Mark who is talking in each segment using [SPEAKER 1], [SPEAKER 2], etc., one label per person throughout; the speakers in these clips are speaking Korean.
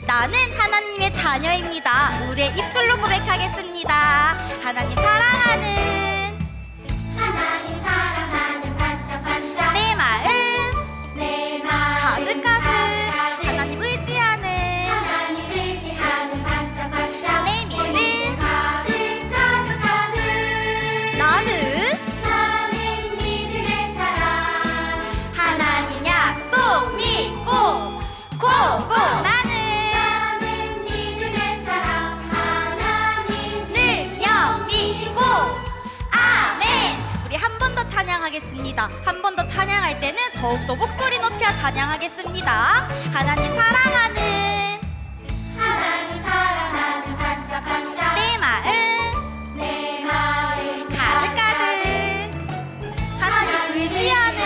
[SPEAKER 1] 나는 하나님의 자녀입니다. 우리의 입술로 고백하겠습니다. 하나님 사랑하는,
[SPEAKER 2] 하나님 사랑하는 반짝반짝
[SPEAKER 1] 내 마음
[SPEAKER 2] 내 마음
[SPEAKER 1] 가득가득 하나님 의지하는,
[SPEAKER 2] 하나님 의지하는 반짝반짝
[SPEAKER 1] 내 믿음
[SPEAKER 2] 가득가득
[SPEAKER 1] 나는
[SPEAKER 2] 나는 믿음의 사람
[SPEAKER 1] 하나님 약속 믿고 고고. 나는
[SPEAKER 2] 믿음의 사람 하나님
[SPEAKER 1] 능력 믿고 아멘. 우리 한 번 더 찬양하겠습니다. 한 번 더 찬양할 때는 더욱더 목소리 높여 찬양하겠습니다. 하나님 사랑하는,
[SPEAKER 2] 하나님 사랑하는 반짝반짝
[SPEAKER 1] 내 마음
[SPEAKER 2] 내 마음
[SPEAKER 1] 가득가득 하나님 의지하는,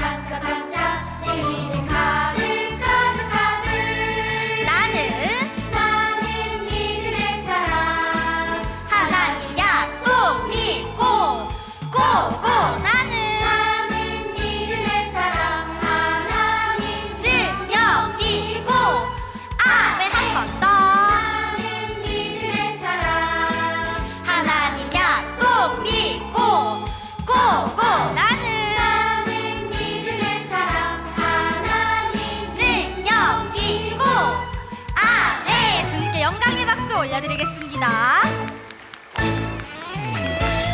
[SPEAKER 2] 반짝반짝 내 믿음 가득가득
[SPEAKER 1] 나는
[SPEAKER 2] 믿음의 사람
[SPEAKER 1] 하나님 약속 믿고 고고. 나는
[SPEAKER 2] 믿음의 사람 하나님
[SPEAKER 1] 능력 믿고 아멘. 한 번 더.
[SPEAKER 2] 나는 믿음의 사람
[SPEAKER 1] 하나님 약속 믿고 고고. 나는
[SPEAKER 2] 믿음의 사람 하나님
[SPEAKER 1] 능력 믿고 아멘. 주님께 영광의 박수 올려드리겠습니다.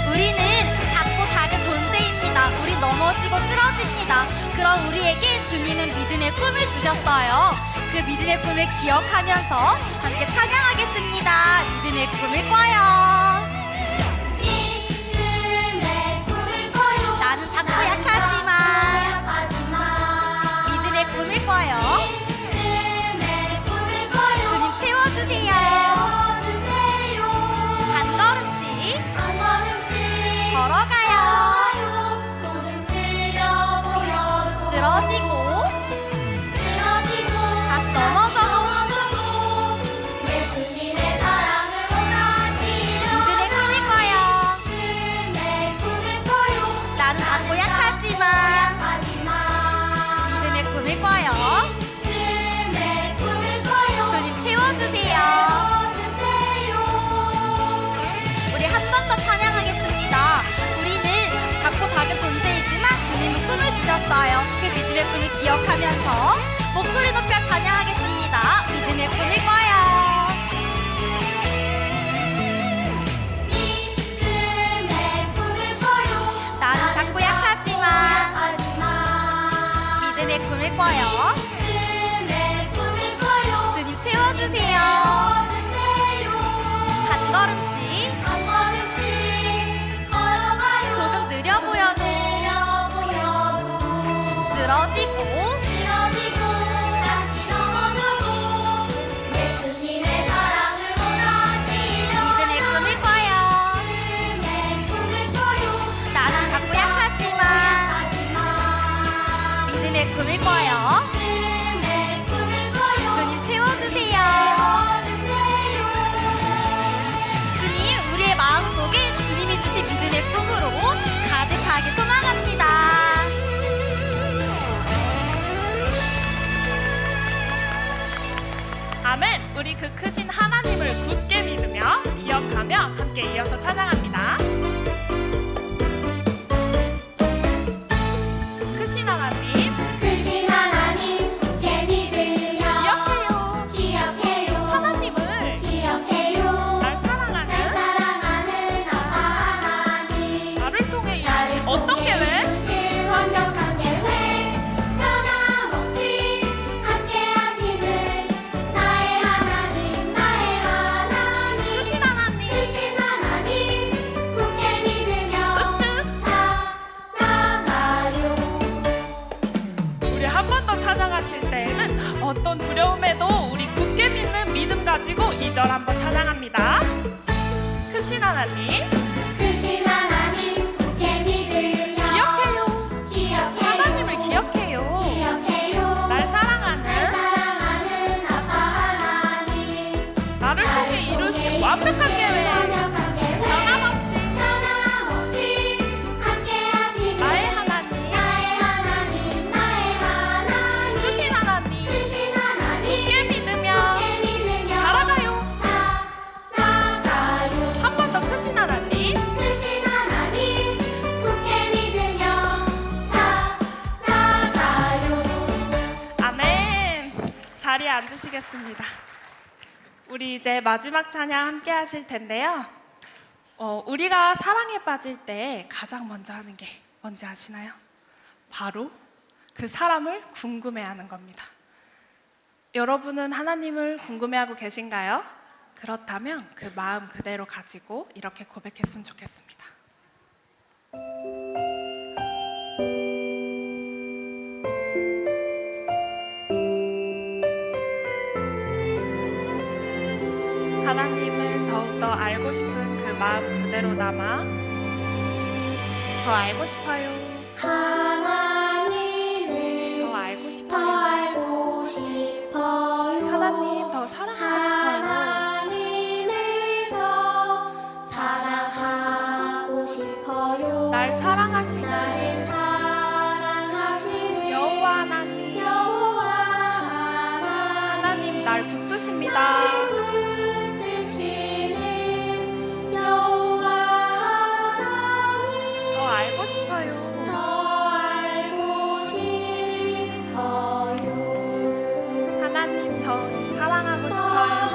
[SPEAKER 1] 우리는 작고 작은 존재입니다. 우리 넘어지고 쓰러집니다. 그럼 우리에게 주님은 믿음의 꿈을 주셨어요. 그 믿음의 꿈을 기억하면서 함께 찬양하겠습니다. 믿음의 꿈을 꿔요.
[SPEAKER 2] 믿음의 꿈을 꿔요
[SPEAKER 1] 나는 작고 약하지만 믿음의 꿈을 꿔요.
[SPEAKER 2] 믿음의 꿈을 꿔요
[SPEAKER 1] 주님 채워주세요.
[SPEAKER 2] 주세요
[SPEAKER 1] 한 걸음씩
[SPEAKER 2] 한 걸음씩
[SPEAKER 1] 걸어가요.
[SPEAKER 2] 손을 들여 보여
[SPEAKER 1] 쓰러지고
[SPEAKER 2] 쓰러지고
[SPEAKER 1] 다시 넘어져도
[SPEAKER 2] 예수님의 사랑을 원하시려
[SPEAKER 1] 믿음의 꿈을 꿔요.
[SPEAKER 2] 믿음의 꿈을 꿔요
[SPEAKER 1] 나는 작고 약하지만
[SPEAKER 2] 하지만
[SPEAKER 1] 믿음의 꿈을 꿔요.
[SPEAKER 2] 믿음의 꿈을 꿔요
[SPEAKER 1] 주님 채워주세요.
[SPEAKER 2] 주세요
[SPEAKER 1] 우리 한 번 더 찬양하겠습니다. 우리는 작고 작은 존재이지만 주님은 꿈을 주셨어요. 그 믿음의 꿈을 기억하면서 목소리 높여 찬양하겠습니다. 믿음의 꿈을 꿔요.
[SPEAKER 2] 믿음의 꿈을 꿔요
[SPEAKER 1] 나는 작고 약하지만
[SPEAKER 2] 하지만
[SPEAKER 1] 믿음의 꿈을 꿔요.
[SPEAKER 2] 믿음의 꿈을 꿔요
[SPEAKER 1] 주님 채워주세요. 한 걸음씩
[SPEAKER 2] 한 걸음씩 걸어가요
[SPEAKER 1] 조금 느려 보여도 쓰러지고
[SPEAKER 2] 쓰러지고 다시 넘어져도 예수님의 사랑을 원하시려
[SPEAKER 1] 믿음의 꿈을 꿔요.
[SPEAKER 2] 믿음의 꿈을 꿔요
[SPEAKER 1] 나는 작고 약하지만
[SPEAKER 2] 하지만
[SPEAKER 1] 믿음의 꿈을 꿔요.
[SPEAKER 2] 믿음의 꿈을 꿔요
[SPEAKER 1] 주님 채워주세요.
[SPEAKER 2] 주세요
[SPEAKER 1] 주님, 우리의 마음속에 주님이 주신 믿음의 꿈으로 가득하게 소망합니다.
[SPEAKER 3] 아멘. 우리 그 크신 하나님을 굳게 믿으며 기억하며 함께 이어서 찬양합니다. 크신 하나님
[SPEAKER 2] 크신 하나님 굳게 믿으며
[SPEAKER 3] 기억해요. 하나님을
[SPEAKER 2] 기억해요
[SPEAKER 3] 날
[SPEAKER 2] 날
[SPEAKER 3] 사랑하는
[SPEAKER 2] 사랑하는 아빠 하나님
[SPEAKER 3] 나를 통해 이루신 어떤 계획?
[SPEAKER 2] 이루신 완벽한 계획 변함없이 함께 하시는 나의 하나님
[SPEAKER 3] 크신 하나님
[SPEAKER 2] 크신 하나님 굳게 믿으며
[SPEAKER 3] 으뜩
[SPEAKER 2] 살아가요
[SPEAKER 3] 우리 한 번 더 찬양하실 때에는 어떤 두려움에도 우리 굳게 믿는 믿음 가지고 2절 한번 찬양합니다. 크신 하나님
[SPEAKER 2] 크신 하나님 굳게 믿으며
[SPEAKER 3] 기억해요. 하나님을 기억해요.
[SPEAKER 2] 기억해요
[SPEAKER 3] 날 사랑하는
[SPEAKER 2] 사랑하는 아빠 하나님
[SPEAKER 3] 나를 통해 이루신 완벽한 계획
[SPEAKER 2] 완벽한 계획
[SPEAKER 3] 변함없이
[SPEAKER 2] 변함없이 함께 하시는
[SPEAKER 3] 나의 하나님
[SPEAKER 2] 나의 하나님
[SPEAKER 3] 크신 하나님
[SPEAKER 2] 크신 하나님
[SPEAKER 3] 굳게 믿으며
[SPEAKER 2] 굳게
[SPEAKER 3] 마치겠습니다. 우리 이제 마지막 찬양 함께 하실 텐데요. 우리가 사랑에 빠질 때 가장 먼저 하는 게 뭔지 아시나요? 바로 그 사람을 궁금해하는 겁니다. 여러분은 하나님을 궁금해하고 계신가요? 그렇다면 그 마음 그대로 가지고 이렇게 고백했으면 좋겠습니다. 하나님을 더욱더 알고 싶은 그 마음 그대로 담아 더 알고 싶어요.
[SPEAKER 2] 하나님을
[SPEAKER 3] 더 알고
[SPEAKER 2] 더
[SPEAKER 3] 싶어요.
[SPEAKER 2] 알고 싶어요.
[SPEAKER 3] 하나님 더 사랑하고 싶어요.
[SPEAKER 2] 하나님을 더 사랑하고 싶어요.
[SPEAKER 3] 날 사랑하시는
[SPEAKER 2] 나를 사랑하시는
[SPEAKER 3] 여호와 하나님,
[SPEAKER 2] 여호와
[SPEAKER 3] 하나님 날 붙드십니다.
[SPEAKER 2] 붙드시는 여호와 하나님
[SPEAKER 3] 더 알고 싶어요.
[SPEAKER 2] 더 알고 싶어요.
[SPEAKER 3] 하나님 더 사랑하고
[SPEAKER 2] 더
[SPEAKER 3] 싶어요.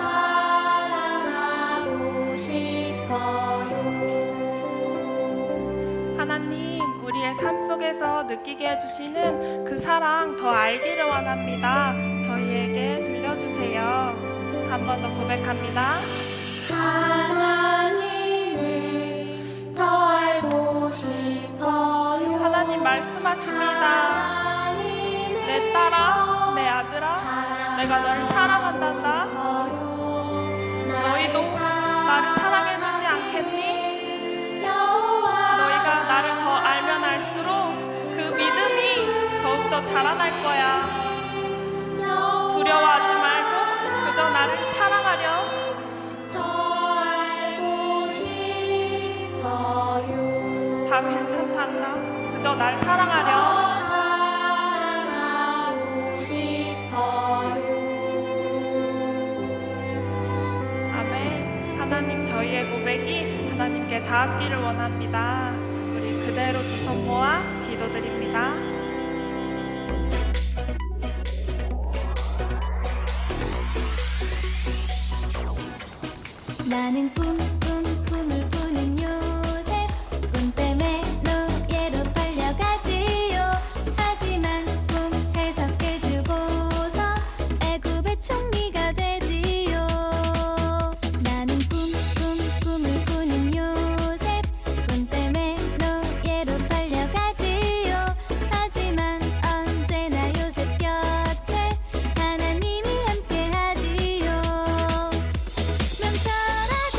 [SPEAKER 2] 사랑하고 싶어요.
[SPEAKER 3] 하나님 우리의 삶 속에서 느끼게 해주시는 그 사랑 더 알기를 원합니다. 저희에게 들려주세요. 한 번 더 고백합니다.
[SPEAKER 2] 하나님을 더 알고 싶어요.
[SPEAKER 3] 하나님 말씀하십니다. 내 딸아, 내 아들아, 내가 너를 사랑한단다. 너희도 나를 사랑해주지 않겠니? 너희가 나를 더 알면 알수록 그 믿음이 더욱더 자라날 거야. 두려워하지 말고 그저 나를 사랑하렴.
[SPEAKER 2] 더 알고 싶어요.
[SPEAKER 3] 다 괜찮단다. 그저 날
[SPEAKER 2] 더
[SPEAKER 3] 사랑하렴.
[SPEAKER 2] 사랑하고 싶어요.
[SPEAKER 3] 아멘. 하나님 저희의 고백이 하나님께 닿았기를 원합니다. 우리 그대로 두 손 모아 기도드립니다.
[SPEAKER 4] 나는 꿈을 꾸는 요셉 꿈 때문에 노예로 팔려가지요. 하지만 꿈 해석해주고서 애굽의 총리가 되지요. 나는 꿈을 꾸는 요셉 꿈 때문에 노예로 팔려가지요. 하지만 언제나 요셉 곁에 하나님이 함께하지요. 명철하고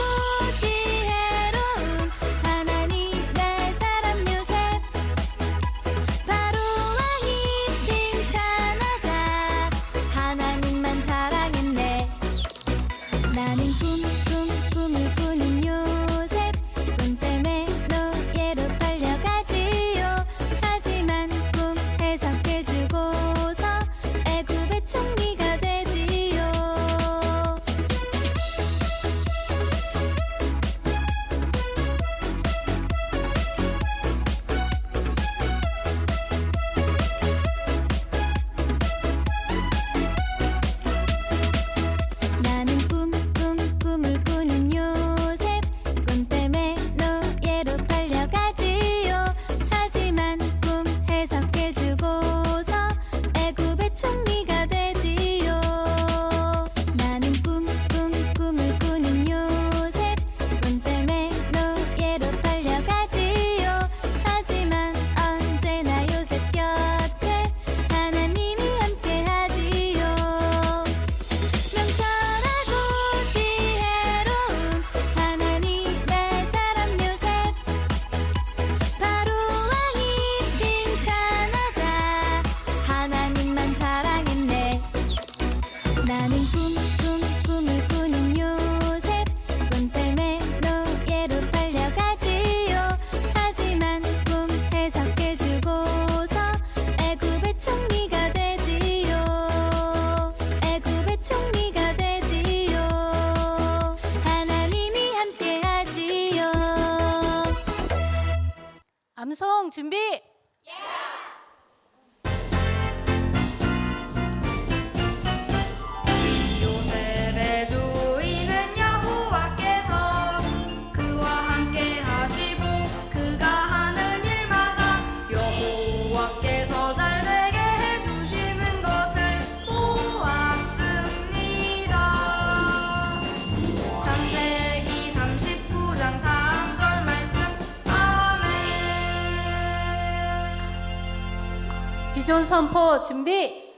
[SPEAKER 5] 기존 선포 준비.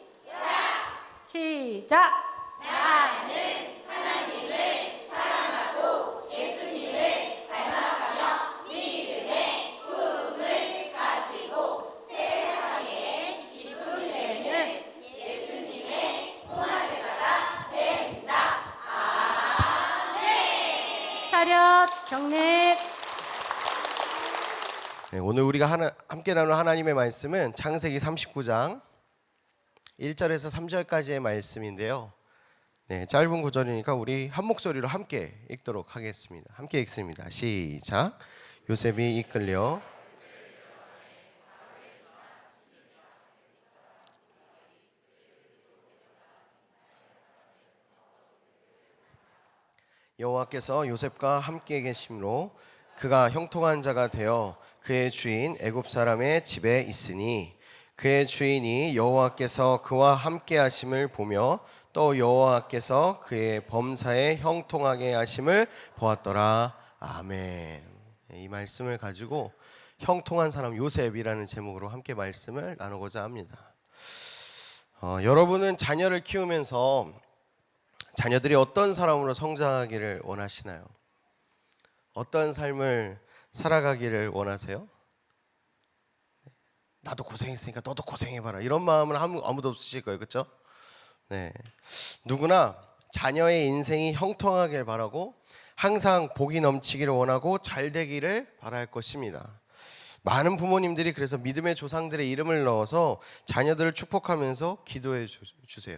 [SPEAKER 5] 시작. 차렷 경례.
[SPEAKER 6] 네, 오늘 우리가 함께 나눌 하나님의 말씀은 창세기 39장 1절에서 3절까지의 말씀인데요. 네, 짧은 구절이니까 우리 한 목소리로 함께 읽도록 하겠습니다. 함께 읽습니다. 시작. 요셉이 이끌려 여호와께서 요셉과 함께 계심으로 그가 형통한 자가 되어 그의 주인 애굽 사람의 집에 있으니 그의 주인이 여호와께서 그와 함께 하심을 보며 또 여호와께서 그의 범사에 형통하게 하심을 보았더라. 아멘. 이 말씀을 가지고 형통한 사람 요셉이라는 제목으로 함께 말씀을 나누고자 합니다. 여러분은 자녀를 키우면서 자녀들이 어떤 사람으로 성장하기를 원하시나요? 어떤 삶을 살아가기를 원하세요? 나도 고생했으니까 너도 고생해봐라, 이런 마음은 아무도 없으실 거예요, 그렇죠? 네, 누구나 자녀의 인생이 형통하길 바라고 항상 복이 넘치기를 원하고 잘 되기를 바랄 것입니다. 많은 부모님들이 그래서 믿음의 조상들의 이름을 넣어서 자녀들을 축복하면서 기도해 주세요.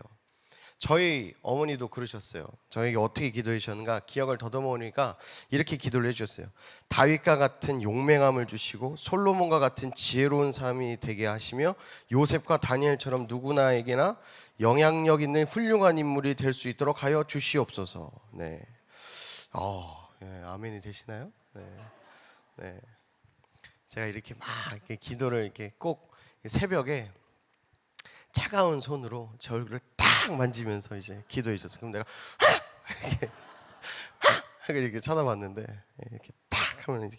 [SPEAKER 6] 저희 어머니도 그러셨어요. 저에게 어떻게 기도해 주셨는가 기억을 더듬어보니까 이렇게 기도를 해주셨어요. 다윗과 같은 용맹함을 주시고 솔로몬과 같은 지혜로운 삶이 되게 하시며 요셉과 다니엘처럼 누구나에게나 영향력 있는 훌륭한 인물이 될 수 있도록 하여 주시옵소서. 네, 네, 아멘이 되시나요? 네, 네. 제가 이렇게 막 이렇게 기도를 이렇게 꼭 새벽에 차가운 손으로 제 얼굴을 딱 만지면서 이제 기도해 줬어요. 그럼 내가 이렇게 쳐다봤는데 이렇게 딱 하면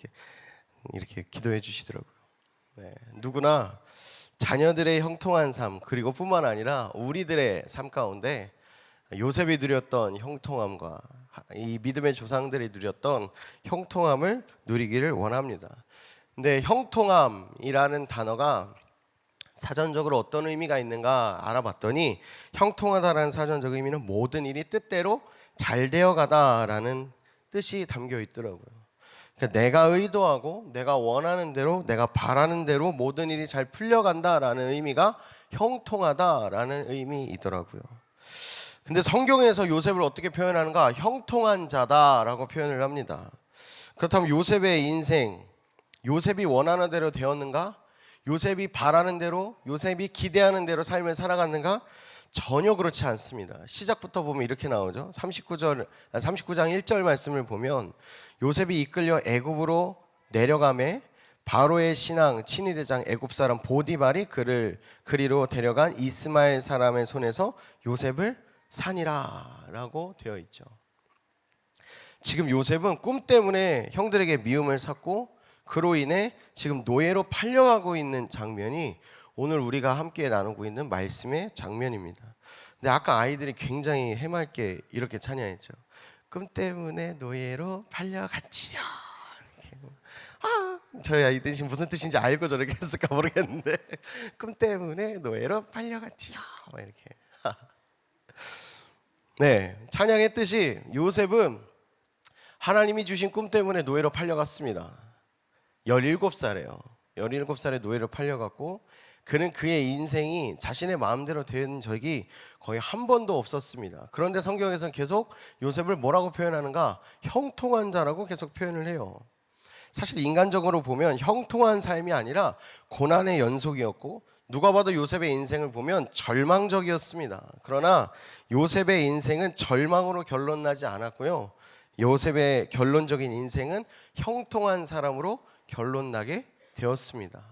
[SPEAKER 6] 이렇게 기도해 주시더라고요. 네, 누구나 자녀들의 형통한 삶 그리고 뿐만 아니라 우리들의 삶 가운데 요셉이 누렸던 형통함과 이 믿음의 조상들이 누렸던 형통함을 누리기를 원합니다. 근데 형통함이라는 단어가 사전적으로 어떤 의미가 있는가 알아봤더니 형통하다라는 사전적 의미는 모든 일이 뜻대로 잘 되어가다라는 뜻이 담겨 있더라고요. 그러니까 내가 의도하고 내가 원하는 대로 내가 바라는 대로 모든 일이 잘 풀려간다라는 의미가 형통하다라는 의미이더라고요. 근데 성경에서 요셉을 어떻게 표현하는가? 형통한 자다라고 표현을 합니다. 그렇다면 요셉의 인생, 요셉이 원하는 대로 되었는가? 요셉이 바라는 대로, 요셉이 기대하는 대로 삶을 살아갔는가? 전혀 그렇지 않습니다. 시작부터 보면 이렇게 나오죠. 39장 1절 말씀을 보면 요셉이 이끌려 애굽으로 내려가매 바로의 신랑 친위대장 애굽 사람 보디발이 그를 그리로 데려간 이스마엘 사람의 손에서 요셉을 산이라 라고 되어 있죠. 지금 요셉은 꿈 때문에 형들에게 미움을 샀고 그로 인해 지금 노예로 팔려가고 있는 장면이 오늘 우리가 함께 나누고 있는 말씀의 장면입니다. 근데 아까 아이들이 굉장히 해맑게 이렇게 찬양했죠. 꿈 때문에 노예로 팔려갔지요. 저희 아이들이 지금 무슨 뜻인지 알고 저렇게 했을까 모르겠는데 꿈 때문에 노예로 팔려갔지요. 이렇게. 네, 찬양의 뜻이 요셉은 하나님이 주신 꿈 때문에 노예로 팔려갔습니다. 17살이에요. 17살에 노예로 팔려갔고 그는 그의 인생이 자신의 마음대로 된 적이 거의 한 번도 없었습니다. 그런데 성경에서는 계속 요셉을 뭐라고 표현하는가? 형통한 자라고 계속 표현을 해요. 사실 인간적으로 보면 형통한 삶이 아니라 고난의 연속이었고 누가 봐도 요셉의 인생을 보면 절망적이었습니다. 그러나 요셉의 인생은 절망으로 결론나지 않았고요. 요셉의 결론적인 인생은 형통한 사람으로 결론나게 되었습니다.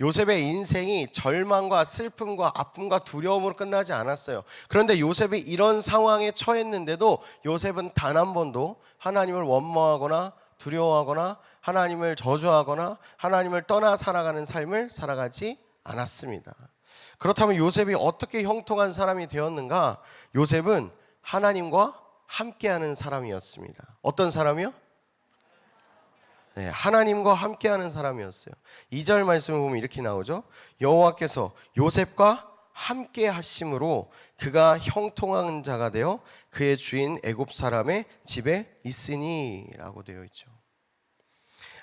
[SPEAKER 6] 요셉의 인생이 절망과 슬픔과 아픔과 두려움으로 끝나지 않았어요. 그런데 요셉이 이런 상황에 처했는데도 요셉은 단 한 번도 하나님을 원망하거나 두려워하거나 하나님을 저주하거나 하나님을 떠나 살아가는 삶을 살아가지 않았습니다. 그렇다면 요셉이 어떻게 형통한 사람이 되었는가? 요셉은 하나님과 함께하는 사람이었습니다. 어떤 사람이요? 네, 하나님과 함께하는 사람이었어요. 2절 말씀을 보면 이렇게 나오죠. 여호와께서 요셉과 함께 하심으로 그가 형통한 자가 되어 그의 주인 애굽 사람의 집에 있으니 라고 되어 있죠.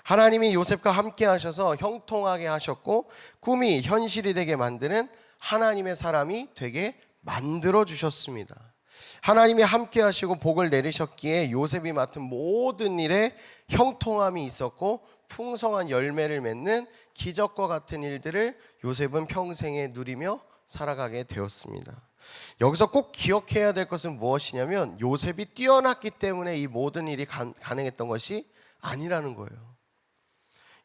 [SPEAKER 6] 하나님이 요셉과 함께 하셔서 형통하게 하셨고 꿈이 현실이 되게 만드는 하나님의 사람이 되게 만들어 주셨습니다. 하나님이 함께 하시고 복을 내리셨기에 요셉이 맡은 모든 일에 형통함이 있었고 풍성한 열매를 맺는 기적과 같은 일들을 요셉은 평생에 누리며 살아가게 되었습니다. 여기서 꼭 기억해야 될 것은 무엇이냐면 요셉이 뛰어났기 때문에 이 모든 일이 가능했던 것이 아니라는 거예요.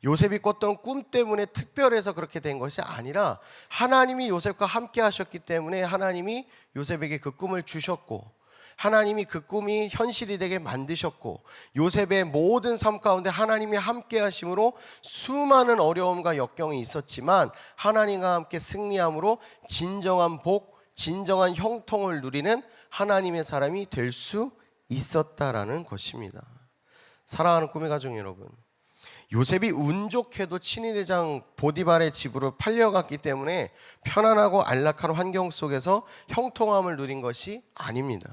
[SPEAKER 6] 요셉이 꿨던 꿈 때문에 특별해서 그렇게 된 것이 아니라 하나님이 요셉과 함께 하셨기 때문에 하나님이 요셉에게 그 꿈을 주셨고 하나님이 그 꿈이 현실이 되게 만드셨고 요셉의 모든 삶 가운데 하나님이 함께 하심으로 수많은 어려움과 역경이 있었지만 하나님과 함께 승리함으로 진정한 복, 진정한 형통을 누리는 하나님의 사람이 될 수 있었다라는 것입니다. 사랑하는 꿈의 가족 여러분, 요셉이 운 좋게도 친위대장 보디발의 집으로 팔려갔기 때문에 편안하고 안락한 환경 속에서 형통함을 누린 것이 아닙니다.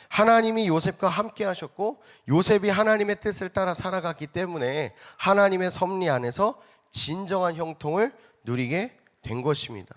[SPEAKER 6] 하나님이 요셉과 함께 하셨고 요셉이 하나님의 뜻을 따라 살아갔기 때문에 하나님의 섭리 안에서 진정한 형통을 누리게 된 것입니다.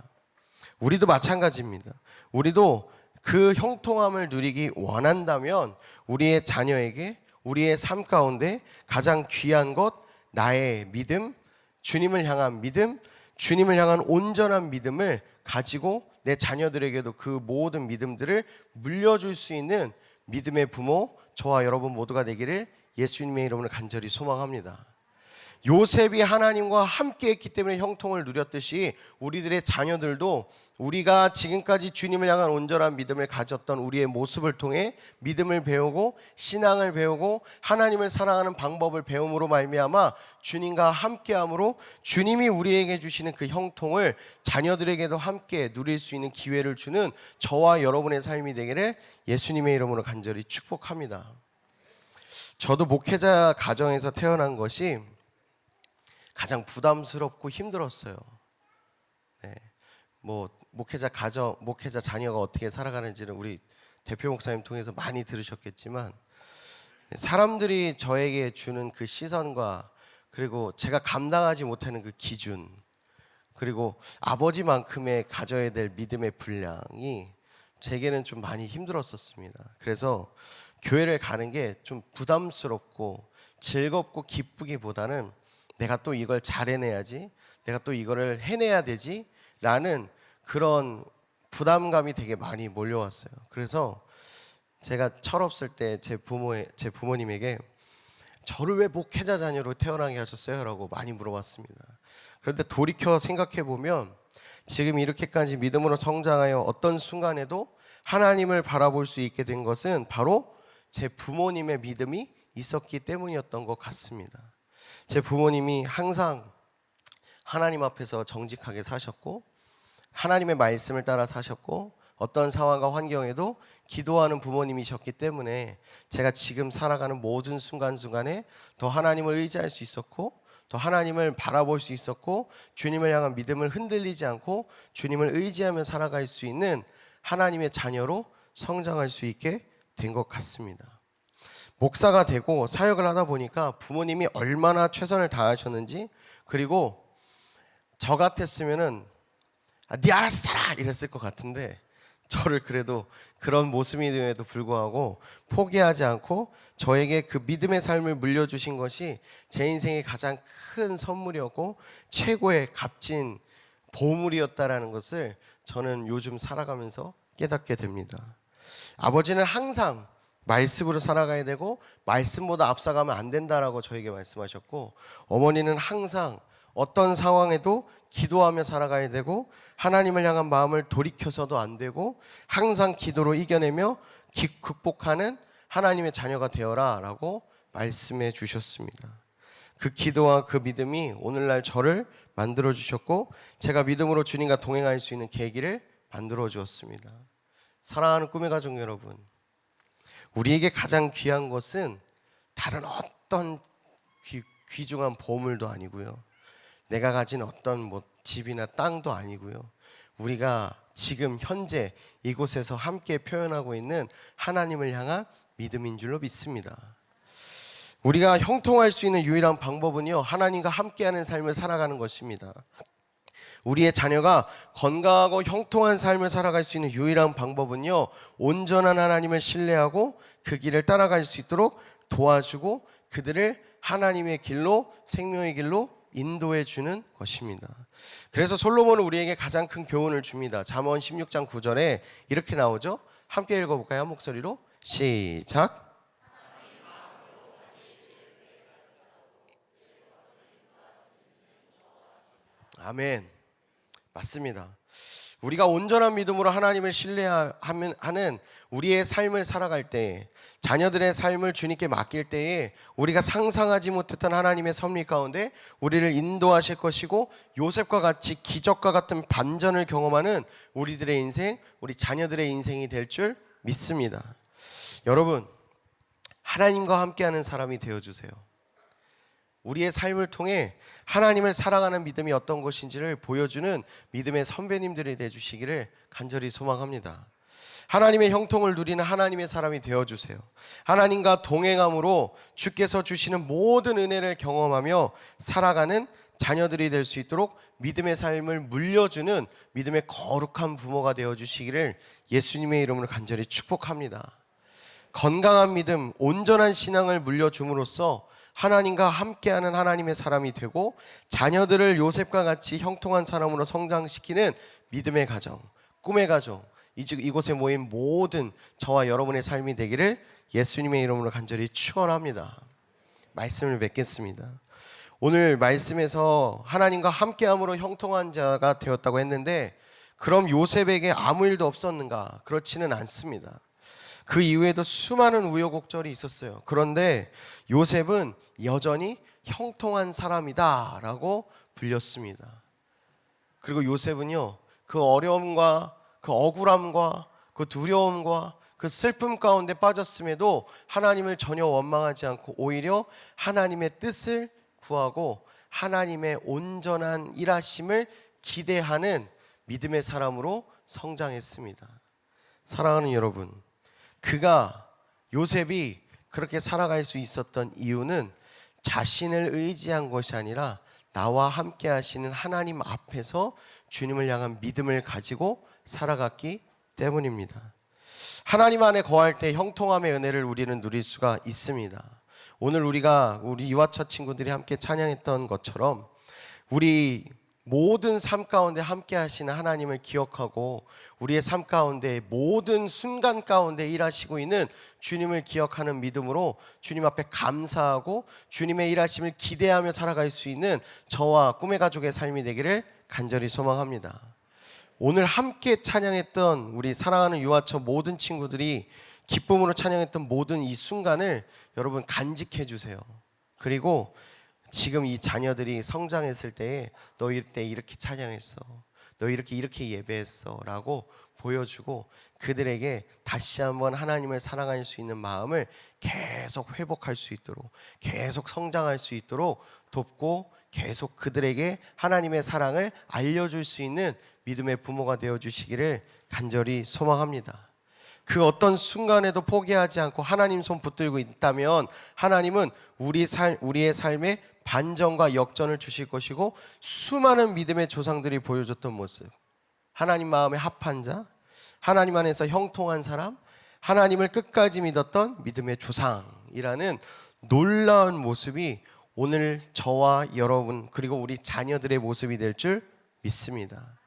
[SPEAKER 6] 우리도 마찬가지입니다. 우리도 그 형통함을 누리기 원한다면 우리의 자녀에게 우리의 삶 가운데 가장 귀한 것, 나의 믿음, 주님을 향한 믿음, 주님을 향한 온전한 믿음을 가지고 내 자녀들에게도 그 모든 믿음들을 물려줄 수 있는 믿음의 부모, 저와 여러분 모두가 되기를 예수님의 이름으로 간절히 소망합니다. 요셉이 하나님과 함께 했기 때문에 형통을 누렸듯이 우리들의 자녀들도 우리가 지금까지 주님을 향한 온전한 믿음을 가졌던 우리의 모습을 통해 믿음을 배우고 신앙을 배우고 하나님을 사랑하는 방법을 배움으로 말미암아 주님과 함께함으로 주님이 우리에게 주시는 그 형통을 자녀들에게도 함께 누릴 수 있는 기회를 주는 저와 여러분의 삶이 되기를 예수님의 이름으로 간절히 축복합니다. 저도 목회자 가정에서 태어난 것이 가장 부담스럽고 힘들었어요. 네. 목회자 자녀가 어떻게 살아가는지는 우리 대표 목사님 통해서 많이 들으셨겠지만 사람들이 저에게 주는 그 시선과 그리고 제가 감당하지 못하는 그 기준 그리고 아버지만큼의 가져야 될 믿음의 분량이 제게는 좀 많이 힘들었었습니다. 그래서 교회를 가는 게 좀 부담스럽고 즐겁고 기쁘기보다는 내가 또 이걸 잘 해내야지, 내가 또 이거를 해내야 되지 라는 그런 부담감이 되게 많이 몰려왔어요. 그래서 제가 철없을 때 제 부모님에게 저를 왜 목회자 자녀로 태어나게 하셨어요? 라고 많이 물어봤습니다. 그런데 돌이켜 생각해 보면 지금 이렇게까지 믿음으로 성장하여 어떤 순간에도 하나님을 바라볼 수 있게 된 것은 바로 제 부모님의 믿음이 있었기 때문이었던 것 같습니다. 제 부모님이 항상 하나님 앞에서 정직하게 사셨고 하나님의 말씀을 따라 사셨고 어떤 상황과 환경에도 기도하는 부모님이셨기 때문에 제가 지금 살아가는 모든 순간순간에 더 하나님을 의지할 수 있었고 더 하나님을 바라볼 수 있었고 주님을 향한 믿음을 흔들리지 않고 주님을 의지하며 살아갈 수 있는 하나님의 자녀로 성장할 수 있게 된 것 같습니다. 목사가 되고 사역을 하다 보니까 부모님이 얼마나 최선을 다하셨는지 그리고 저 같았으면은 네 알아서 살아 이랬을 것 같은데 저를 그래도 그런 모습임에도 불구하고 포기하지 않고 저에게 그 믿음의 삶을 물려주신 것이 제 인생의 가장 큰 선물이었고 최고의 값진 보물이었다라는 것을 저는 요즘 살아가면서 깨닫게 됩니다. 아버지는 항상 말씀으로 살아가야 되고 말씀보다 앞서가면 안 된다라고 저에게 말씀하셨고 어머니는 항상 어떤 상황에도 기도하며 살아가야 되고 하나님을 향한 마음을 돌이켜서도 안 되고 항상 기도로 이겨내며 극복하는 하나님의 자녀가 되어라 라고 말씀해 주셨습니다. 그 기도와 그 믿음이 오늘날 저를 만들어 주셨고 제가 믿음으로 주님과 동행할 수 있는 계기를 만들어 주었습니다. 사랑하는 꿈의 가족 여러분, 우리에게 가장 귀한 것은 다른 어떤 귀중한 보물도 아니고요, 내가 가진 어떤 뭐 집이나 땅도 아니고요, 우리가 지금 현재 이곳에서 함께 표현하고 있는 하나님을 향한 믿음인 줄로 믿습니다. 우리가 형통할 수 있는 유일한 방법은요, 하나님과 함께하는 삶을 살아가는 것입니다. 우리의 자녀가 건강하고 형통한 삶을 살아갈 수 있는 유일한 방법은요, 온전한 하나님을 신뢰하고 그 길을 따라갈 수 있도록 도와주고 그들을 하나님의 길로, 생명의 길로 인도해 주는 것입니다. 그래서 솔로몬은 우리에게 가장 큰 교훈을 줍니다. 잠언 16장 9절에 이렇게 나오죠. 함께 읽어볼까요? 한 목소리로 시작. 아멘. 맞습니다. 우리가 온전한 믿음으로 하나님을 신뢰하는 우리의 삶을 살아갈 때, 자녀들의 삶을 주님께 맡길 때에 우리가 상상하지 못했던 하나님의 섭리 가운데 우리를 인도하실 것이고, 요셉과 같이 기적과 같은 반전을 경험하는 우리들의 인생, 우리 자녀들의 인생이 될 줄 믿습니다. 여러분, 하나님과 함께하는 사람이 되어주세요. 우리의 삶을 통해 하나님을 사랑하는 믿음이 어떤 것인지를 보여주는 믿음의 선배님들이 되어주시기를 간절히 소망합니다. 하나님의 형통을 누리는 하나님의 사람이 되어주세요. 하나님과 동행함으로 주께서 주시는 모든 은혜를 경험하며 살아가는 자녀들이 될 수 있도록 믿음의 삶을 물려주는 믿음의 거룩한 부모가 되어주시기를 예수님의 이름으로 간절히 축복합니다. 건강한 믿음, 온전한 신앙을 물려줌으로써 하나님과 함께하는 하나님의 사람이 되고 자녀들을 요셉과 같이 형통한 사람으로 성장시키는 믿음의 가정, 꿈의 가정, 이곳에 모인 모든 저와 여러분의 삶이 되기를 예수님의 이름으로 간절히 축원합니다. 말씀을 맺겠습니다. 오늘 말씀에서 하나님과 함께함으로 형통한 자가 되었다고 했는데, 그럼 요셉에게 아무 일도 없었는가? 그렇지는 않습니다. 그 이후에도 수많은 우여곡절이 있었어요. 그런데 요셉은 여전히 형통한 사람이다 라고 불렸습니다. 그리고 요셉은요, 그 어려움과 그 억울함과 그 두려움과 그 슬픔 가운데 빠졌음에도 하나님을 전혀 원망하지 않고 오히려 하나님의 뜻을 구하고 하나님의 온전한 일하심을 기대하는 믿음의 사람으로 성장했습니다. 사랑하는 여러분, 요셉이 그렇게 살아갈 수 있었던 이유는 자신을 의지한 것이 아니라 나와 함께 하시는 하나님 앞에서 주님을 향한 믿음을 가지고 살아갔기 때문입니다. 하나님 안에 거할 때 형통함의 은혜를 우리는 누릴 수가 있습니다. 오늘 우리 유아처 친구들이 함께 찬양했던 것처럼 우리 모든 삶 가운데 함께 하시는 하나님을 기억하고 우리의 삶 가운데 모든 순간 가운데 일하시고 있는 주님을 기억하는 믿음으로 주님 앞에 감사하고 주님의 일하심을 기대하며 살아갈 수 있는 저와 꿈의 가족의 삶이 되기를 간절히 소망합니다. 오늘 함께 찬양했던 우리 사랑하는 유아처 모든 친구들이 기쁨으로 찬양했던 모든 이 순간을 여러분 간직해 주세요. 그리고 지금 이 자녀들이 성장했을 때에 너 이때 이렇게 찬양했어, 너 이렇게 예배했어 라고 보여주고 그들에게 다시 한번 하나님을 사랑할 수 있는 마음을 계속 회복할 수 있도록, 계속 성장할 수 있도록 돕고 계속 그들에게 하나님의 사랑을 알려줄 수 있는 믿음의 부모가 되어주시기를 간절히 소망합니다. 그 어떤 순간에도 포기하지 않고 하나님 손 붙들고 있다면 하나님은 우리의 삶에 반전과 역전을 주실 것이고, 수많은 믿음의 조상들이 보여줬던 모습, 하나님 마음에 합한 자, 하나님 안에서 형통한 사람, 하나님을 끝까지 믿었던 믿음의 조상이라는 놀라운 모습이 오늘 저와 여러분 그리고 우리 자녀들의 모습이 될 줄 믿습니다.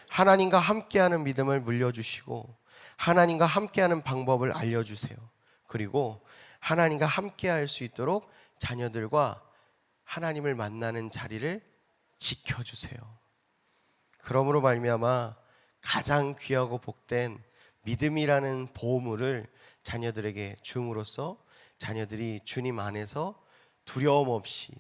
[SPEAKER 6] 하나님과 함께하는 믿음을 물려주시고 하나님과 함께하는 방법을 알려주세요. 그리고 하나님과 함께할 수 있도록 자녀들과 하나님을 만나는 자리를 지켜주세요. 그러므로 말미암아 가장 귀하고 복된 믿음이라는 보물을 자녀들에게 줌으로써 자녀들이 주님 안에서 두려움 없이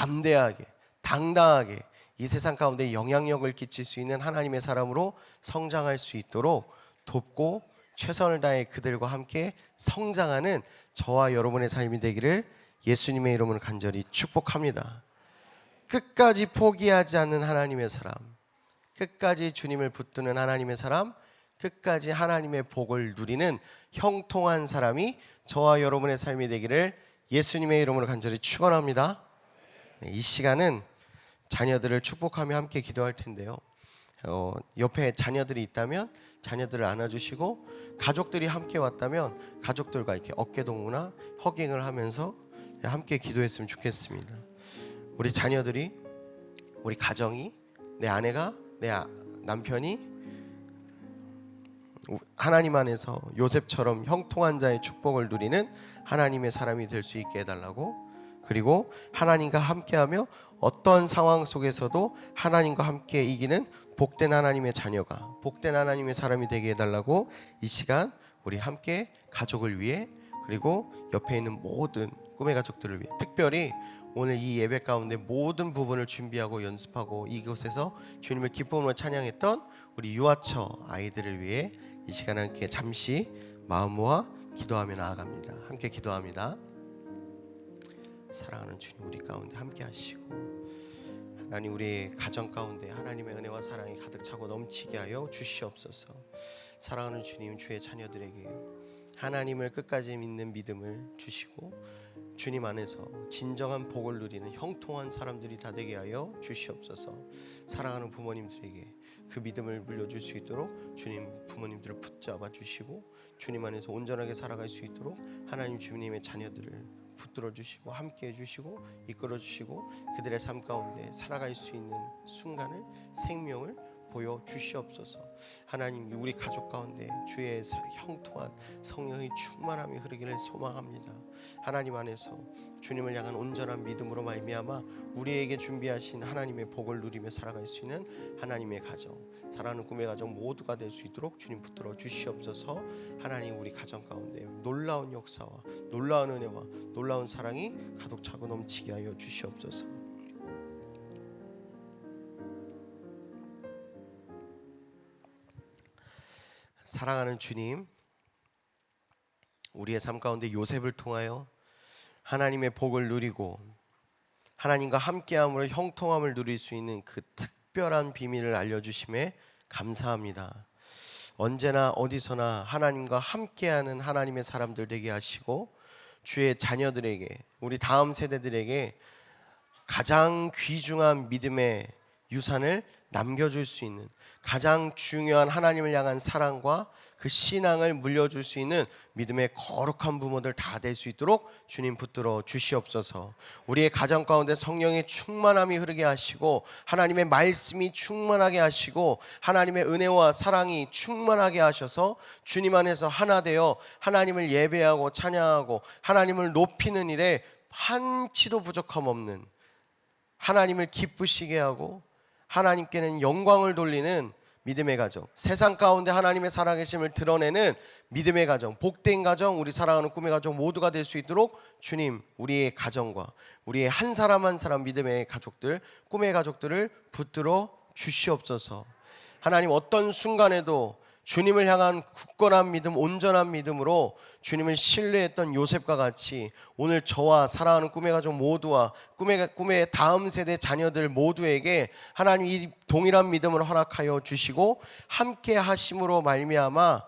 [SPEAKER 6] 담대하게, 당당하게 이 세상 가운데 영향력을 끼칠 수 있는 하나님의 사람으로 성장할 수 있도록 돕고 최선을 다해 그들과 함께 성장하는 저와 여러분의 삶이 되기를 예수님의 이름으로 간절히 축복합니다. 끝까지 포기하지 않는 하나님의 사람, 끝까지 주님을 붙드는 하나님의 사람, 끝까지 하나님의 복을 누리는 형통한 사람이 저와 여러분의 삶이 되기를 예수님의 이름으로 간절히 축원합니다. 이 시간은 자녀들을 축복하며 함께 기도할 텐데요. 옆에 자녀들이 있다면 자녀들을 안아주시고, 가족들이 함께 왔다면 가족들과 이렇게 어깨동무나 허깅을 하면서 함께 기도했으면 좋겠습니다. 우리 자녀들이, 우리 가정이, 내 아내가, 내 남편이 하나님 안에서 요셉처럼 형통한 자의 축복을 누리는 하나님의 사람이 될 수 있게 해달라고, 그리고 하나님과 함께하며 어떤 상황 속에서도 하나님과 함께 이기는 복된 하나님의 자녀가, 복된 하나님의 사람이 되게 해달라고 이 시간 우리 함께 가족을 위해, 그리고 옆에 있는 모든 꿈의 가족들을 위해, 특별히 오늘 이 예배 가운데 모든 부분을 준비하고 연습하고 이곳에서 주님을 기쁨으로 찬양했던 우리 유아처 아이들을 위해 이 시간 함께 잠시 마음 모아 기도하며 나아갑니다. 함께 기도합니다. 사랑하는 주님, 우리 가운데 함께 하시고, 하나님 우리의 가정 가운데 하나님의 은혜와 사랑이 가득 차고 넘치게 하여 주시옵소서. 사랑하는 주님, 주의 자녀들에게 하나님을 끝까지 믿는 믿음을 주시고 주님 안에서 진정한 복을 누리는 형통한 사람들이 다 되게 하여 주시옵소서. 사랑하는 부모님들에게 그 믿음을 물려줄 수 있도록 주님 부모님들을 붙잡아 주시고, 주님 안에서 온전하게 살아갈 수 있도록 하나님 주님의 자녀들을 붙들어 주시고 함께 해주시고 이끌어 주시고 그들의 삶 가운데 살아갈 수 있는 순간을, 생명을 보여 주시옵소서. 하나님, 우리 가족 가운데 주의 형통한 성령의 충만함이 흐르기를 소망합니다. 하나님 안에서 주님을 향한 온전한 믿음으로 말미암아 우리에게 준비하신 하나님의 복을 누리며 살아갈 수 있는 하나님의 가정, 사랑하는 꿈의 가정 모두가 될 수 있도록 주님 붙들어 주시옵소서. 하나님, 우리 가정 가운데 놀라운 역사와 놀라운 은혜와 놀라운 사랑이 가득 차고 넘치게 하여 주시옵소서. 사랑하는 주님, 우리의 삶 가운데 요셉을 통하여 하나님의 복을 누리고 하나님과 함께함으로 형통함을 누릴 수 있는 그 특별한 비밀을 알려주심에 감사합니다. 언제나 어디서나 하나님과 함께하는 하나님의 사람들 되게 하시고, 주의 자녀들에게, 우리 다음 세대들에게 가장 귀중한 믿음의 유산을 남겨줄 수 있는, 가장 중요한 하나님을 향한 사랑과 그 신앙을 물려줄 수 있는 믿음의 거룩한 부모들 다 될 수 있도록 주님 붙들어 주시옵소서. 우리의 가정 가운데 성령의 충만함이 흐르게 하시고 하나님의 말씀이 충만하게 하시고 하나님의 은혜와 사랑이 충만하게 하셔서 주님 안에서 하나 되어 하나님을 예배하고 찬양하고 하나님을 높이는 일에 한치도 부족함 없는, 하나님을 기쁘시게 하고 하나님께는 영광을 돌리는 믿음의 가정, 세상 가운데 하나님의 살아계심을 드러내는 믿음의 가정, 복된 가정, 우리 사랑하는 꿈의 가정 모두가 될 수 있도록 주님, 우리의 가정과 우리의 한 사람 한 사람 믿음의 가족들, 꿈의 가족들을 붙들어 주시옵소서. 하나님, 어떤 순간에도 주님을 향한 굳건한 믿음, 온전한 믿음으로 주님을 신뢰했던 요셉과 같이 오늘 저와 사랑하는 꿈의 가족 모두와 꿈의 다음 세대 자녀들 모두에게 하나님 이 동일한 믿음을 허락하여 주시고 함께 하심으로 말미암아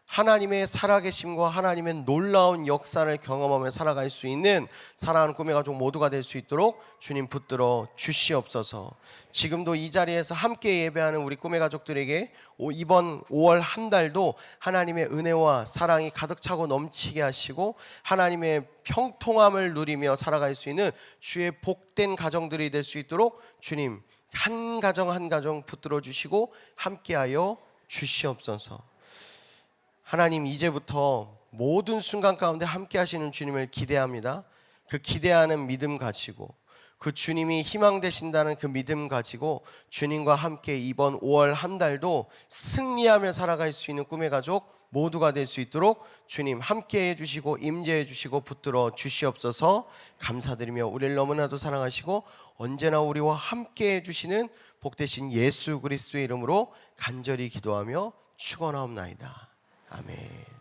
[SPEAKER 6] 하나님의 살아계심과 하나님의 놀라운 역사를 경험하며 살아갈 수 있는 사랑하는 꿈의 가족 모두가 될 수 있도록 주님 붙들어 주시옵소서. 지금도 이 자리에서 함께 예배하는 우리 꿈의 가족들에게 이번 5월 한 달도 하나님의 은혜와 사랑이 가득 차고 넘치게 하시고 하나님의 평통함을 누리며 살아갈 수 있는 주의 복된 가정들이 될 수 있도록 주님 한 가정 한 가정 붙들어 주시고 함께하여 주시옵소서. 하나님, 이제부터 모든 순간 가운데 함께 하시는 주님을 기대합니다. 그 기대하는 믿음 가지고, 그 주님이 희망 되신다는 그 믿음 가지고 주님과 함께 이번 5월 한 달도 승리하며 살아갈 수 있는 꿈의 가족 모두가 될 수 있도록 주님 함께해 주시고 임재해 주시고 붙들어 주시옵소서. 감사드리며 우리를 너무나도 사랑하시고 언제나 우리와 함께해 주시는 복되신 예수 그리스도의 이름으로 간절히 기도하며 축원하옵나이다. 아멘.